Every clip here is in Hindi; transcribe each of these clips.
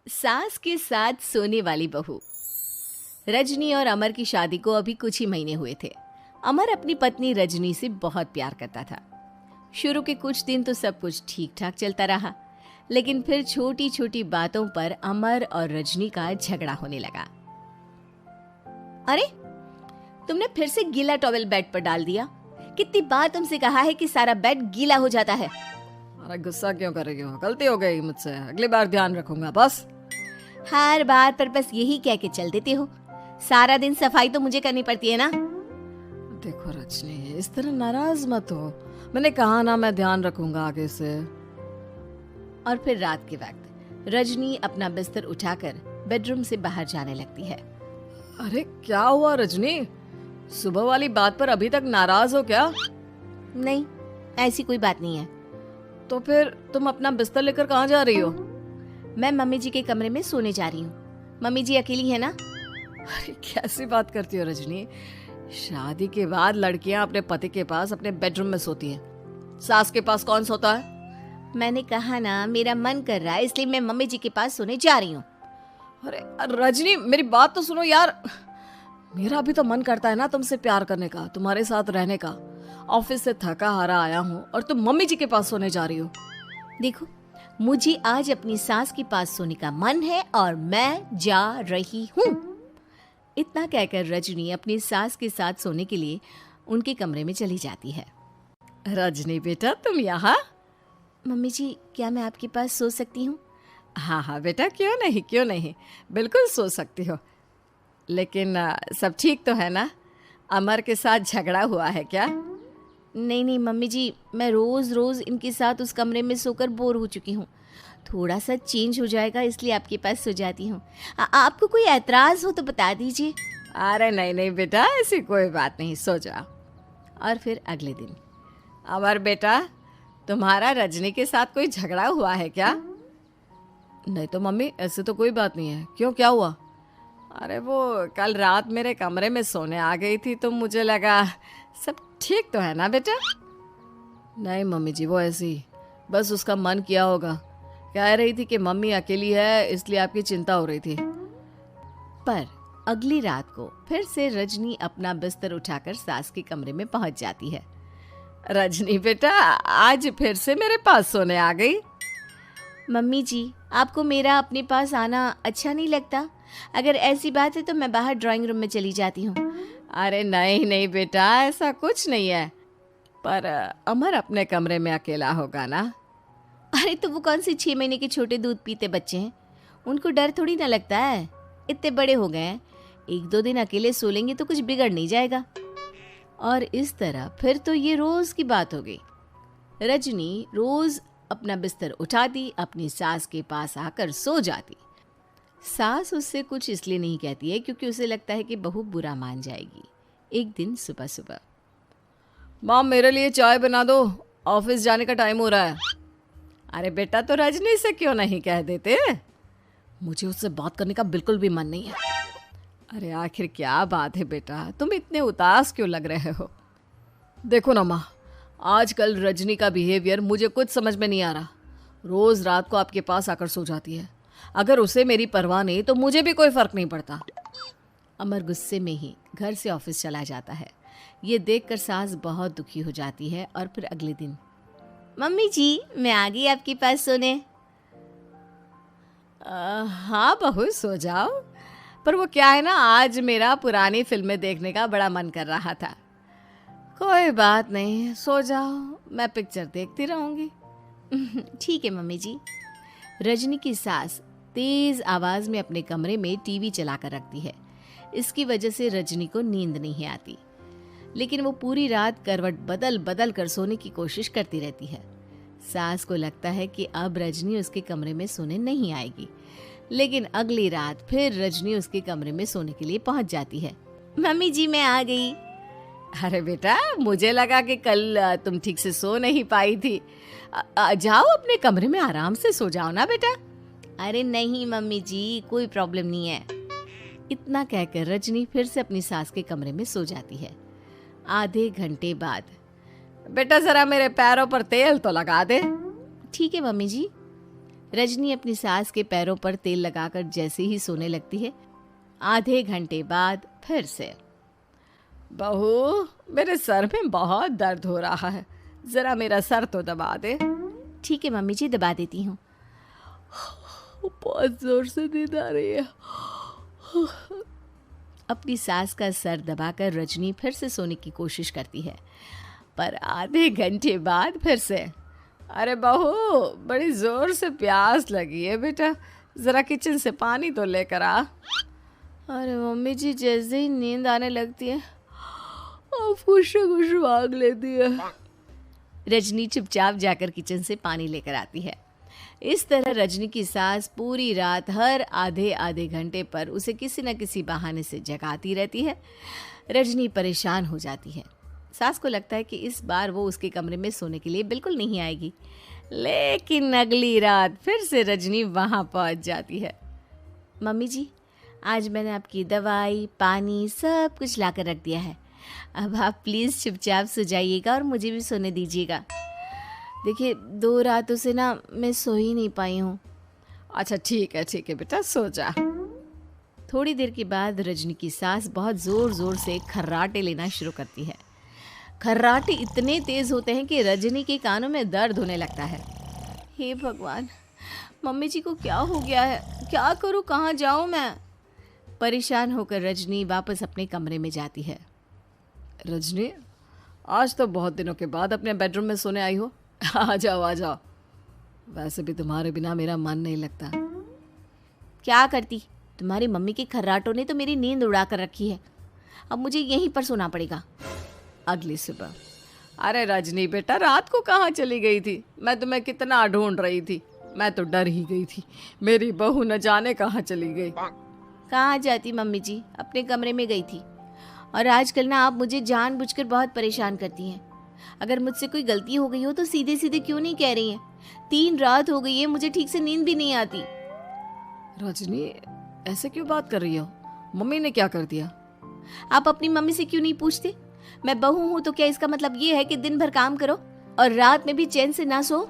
सास के साथ सोने वाली बहू। रजनी और अमर की शादी को अभी कुछ ही महीने हुए थे। अमर अपनी पत्नी रजनी से बहुत प्यार करता था। शुरू के कुछ दिन तो सब कुछ ठीक ठाक चलता रहा, लेकिन फिर छोटी छोटी बातों पर अमर और रजनी का झगड़ा होने लगा। अरे, तुमने फिर से गीला टॉवेल बेड पर डाल दिया। कितनी बार तुमसे कहा है कि सारा बेड गीला हो जाता है। अरे गुस्सा क्यों कर रही हो? गलती हो गई मुझसे, अगली बार ध्यान रखूंगा। बस हर बार पर बस यही कह के चल देते हो। सारा दिन सफाई तो मुझे करनी पड़ती है ना। देखो रजनी, इस तरह नाराज मत हो। मैंने कहा ना, मैं ध्यान रखूंगा आगे से। और फिर रात के वक्त रजनी अपना बिस्तर उठाकर बेडरूम से बाहर जाने लगती है। अरे क्या हुआ रजनी? सुबह वाली बात पर अभी तक नाराज हो क्या? नहीं, ऐसी कोई बात नहीं है। तो फिर तुम अपना बिस्तर लेकर कहाँ जा रही हो? मैं मम्मी जी के कमरे में सोने जा रही हूँ। मम्मी जी अकेली है ना। अरे कैसी बात करती हो रजनी? शादी के बाद लड़कियां अपने पति के पास अपने बेडरूम में सोती हैं। सास के पास कौन सोता है? मैंने कहा ना, मेरा मन कर रहा है, इसलिए मैं मम्मी जी के पास सोने जा रही हूँ। अरे रजनी, मेरी बात तो सुनो यार। मेरा भी तो मन करता है ना तुमसे प्यार करने का, तुम्हारे साथ रहने का। ऑफिस से थका हारा आया हूँ और तुम मम्मी जी के पास सोने जा रही हो। देखो, मुझे आज अपनी सास के पास सोने का मन है और मैं जा रही हूँ। इतना कहकर रजनी अपनी सास के साथ सोने के लिए उनके कमरे में चली जाती है। रजनी बेटा, तुम यहाँ? मम्मी जी, क्या मैं आपके पास सो सकती हूँ? हाँ हाँ बेटा, क्यों नहीं, क्यों नहीं, बिल्कुल सो सकती हो। लेकिन सब ठीक तो है ना? अमर के साथ झगड़ा हुआ है क्या? नहीं नहीं मम्मी जी, मैं रोज रोज इनके साथ उस कमरे में सोकर बोर हो चुकी हूँ। थोड़ा सा चेंज हो जाएगा, इसलिए आपके पास सो जाती हूँ। आपको कोई ऐतराज हो तो बता दीजिए। अरे नहीं नहीं बेटा, ऐसी कोई बात नहीं, सो जाओ। और फिर अगले दिन। अमर बेटा, तुम्हारा रजनी के साथ कोई झगड़ा हुआ है क्या? नहीं तो मम्मी, ऐसे तो कोई बात नहीं है। क्यों, क्या हुआ? अरे वो कल रात मेरे कमरे में सोने आ गई थी तो मुझे लगा सब ठीक तो है ना बेटा? नहीं मम्मी जी, वो ऐसी बस उसका मन किया होगा। कह रही थी कि मम्मी अकेली है, इसलिए आपकी चिंता हो रही थी। पर अगली रात को फिर से रजनी अपना बिस्तर उठाकर सास के कमरे में पहुंच जाती है। रजनी बेटा, आज फिर से मेरे पास सोने आ गई। मम्मी जी, आपको मेरा अपने पास आना अच्छा नहीं लगता? अगर ऐसी बात है तो मैं बाहर ड्राइंग रूम में चली जाती हूँ। अरे नहीं नहीं बेटा, ऐसा कुछ नहीं है। पर अमर अपने कमरे में अकेला होगा ना? अरे तो वो कौन से 6 महीने के छोटे दूध पीते बच्चे हैं, उनको डर थोड़ी ना लगता है। इतने बड़े हो गए हैं, 1-2 दिन अकेले सो लेंगे तो कुछ बिगड़ नहीं जाएगा। और इस तरह फिर तो ये रोज की बात हो गई। रजनी रोज अपना बिस्तर उठाती, अपनी सास के पास आकर सो जाती। सास उससे कुछ इसलिए नहीं कहती है क्योंकि उसे लगता है कि बहू बुरा मान जाएगी। एक दिन सुबह सुबह, माँ मेरे लिए चाय बना दो, ऑफिस जाने का टाइम हो रहा है। अरे बेटा, तो रजनी से क्यों नहीं कह देते? मुझे उससे बात करने का बिल्कुल भी मन नहीं है। अरे आखिर क्या बात है बेटा, तुम इतने उदास क्यों लग रहे हो? देखो ना माँ, आजकल रजनी का बिहेवियर मुझे कुछ समझ में नहीं आ रहा। रोज रात को आपके पास आकर सो जाती है। अगर उसे मेरी परवाह नहीं तो मुझे भी कोई फर्क नहीं पड़ता। अमर गुस्से में ही घर से ऑफिस चला जाता है। ये देखकर सास बहुत दुखी हो जाती है। और फिर अगले दिन, मम्मी जी, मैं आ गई आपके पास सोने। हाँ बहू, सो जाओ। पर वो क्या है ना, आज मेरा पुरानी फिल्में देखने का बड़ा मन कर रहा था। कोई बात नहीं, सो जाओ, मैं पिक्चर देखती रहूंगी। ठीक है मम्मी जी। रजनी की सास तेज आवाज में अपने कमरे में टीवी चलाकर रखती है। इसकी वजह से रजनी को नींद नहीं आती, लेकिन वो पूरी रात करवट बदल बदल कर सोने की कोशिश करती रहती है। सास को लगता है कि अब रजनी उसके कमरे में सोने नहीं आएगी, लेकिन अगली रात फिर रजनी उसके कमरे में सोने के लिए पहुंच जाती है। मम्मी जी, मैं आ गई। अरे बेटा, मुझे लगा कि कल तुम ठीक से सो नहीं पाई थी। जाओ अपने कमरे में आराम से सो जाओ ना बेटा। अरे नहीं मम्मी जी, कोई प्रॉब्लम नहीं है। इतना कहकर रजनी फिर से अपनी सास के कमरे में सो जाती है। आधे घंटे बाद, बेटा जरा मेरे पैरों पर तेल तो लगा दे। ठीक है मम्मी जी। रजनी अपनी सास के पैरों पर तेल लगाकर जैसे ही सोने लगती है, आधे घंटे बाद फिर से, बहू मेरे सर में बहुत दर्द हो रहा है, जरा मेरा सर तो दबा दे। ठीक है मम्मी जी, दबा देती हूँ। बहुत जोर से नींद आ रही है। अपनी सास का सर दबाकर रजनी फिर से सोने की कोशिश करती है, पर आधे घंटे बाद फिर से, अरे बहू बड़ी जोर से प्यास लगी है बेटा, जरा किचन से पानी तो लेकर आ। अरे मम्मी जी, जैसे ही नींद आने लगती है कुछ मांग लेती है। रजनी चुपचाप जाकर किचन से पानी लेकर आती है। इस तरह रजनी की सास पूरी रात हर आधे आधे घंटे पर उसे किसी न किसी बहाने से जगाती रहती है। रजनी परेशान हो जाती है। सास को लगता है कि इस बार वो उसके कमरे में सोने के लिए बिल्कुल नहीं आएगी, लेकिन अगली रात फिर से रजनी वहाँ पहुँच जाती है। मम्मी जी, आज मैंने आपकी दवाई, पानी सब कुछ लाकर रख दिया है। अब आप प्लीज़ चुपचाप सो जाइएगा और मुझे भी सोने दीजिएगा। देखिए 2 रातों से ना मैं सो ही नहीं पाई हूँ। अच्छा ठीक है बेटा, सो जा। थोड़ी देर के बाद रजनी की सास बहुत ज़ोर ज़ोर से खर्राटे लेना शुरू करती है। खर्राटे इतने तेज़ होते हैं कि रजनी के कानों में दर्द होने लगता है। हे भगवान, मम्मी जी को क्या हो गया है? क्या करूँ, कहाँ जाऊँ मैं? परेशान होकर रजनी वापस अपने कमरे में जाती है। रजनी, आज तो बहुत दिनों के बाद अपने बेडरूम में सोने आई हो। आ जाओ। वैसे भी तुम्हारे बिना मेरा मन नहीं लगता। क्या करती, तुम्हारी मम्मी के खर्राटों ने तो मेरी नींद उड़ा कर रखी है। अब मुझे यहीं पर सोना पड़ेगा। अगली सुबह, अरे रजनी बेटा, रात को कहाँ चली गई थी? मैं तुम्हें कितना ढूंढ रही थी, मैं तो डर ही गई थी। मेरी बहू न जाने कहाँ चली गई। कहाँ जाती मम्मी जी, अपने कमरे में गई थी। और आजकल ना आप मुझे जानबूझकर बहुत परेशान करती हैं। अगर मुझसे कोई गलती हो गई हो तो सीधे सीधे क्यों नहीं कह रही हैं? 3 रात हो गई है, मुझे ठीक से नींद भी नहीं आती। रजनी, ऐसे क्यों बात कर रही हो? मम्मी ने क्या कर दिया? आप अपनी मम्मी से क्यों नहीं पूछते? मैं बहू हूँ तो क्या इसका मतलब ये है कि दिन भर काम करो और रात में भी चैन से ना सो?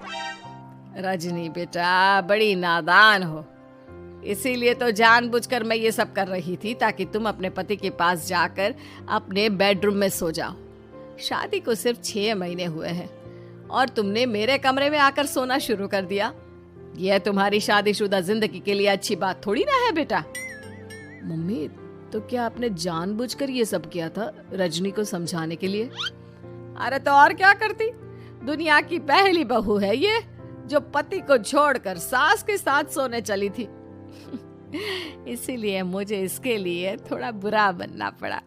रजनी बेटा, बड़ी नादान हो। इसीलिए तो जानबूझकर मैं ये सब कर रही थी, ताकि तुम अपने पति के पास जाकर अपने बेडरूम में सो जाओ। शादी को सिर्फ 6 महीने हुए हैं और तुमने मेरे कमरे में आकर सोना शुरू कर दिया। यह तुम्हारी शादीशुदा जिंदगी के लिए अच्छी बात थोड़ी ना है बेटा। मम्मी, तो क्या आपने जानबूझकर ये सब किया था रजनी को समझाने के लिए? अरे तो और क्या करती? दुनिया की पहली बहू है ये, जो पति को छोड़कर सास के साथ सोने चली थी। इसीलिए मुझे इसके लिए थोड़ा बुरा बनना पड़ा।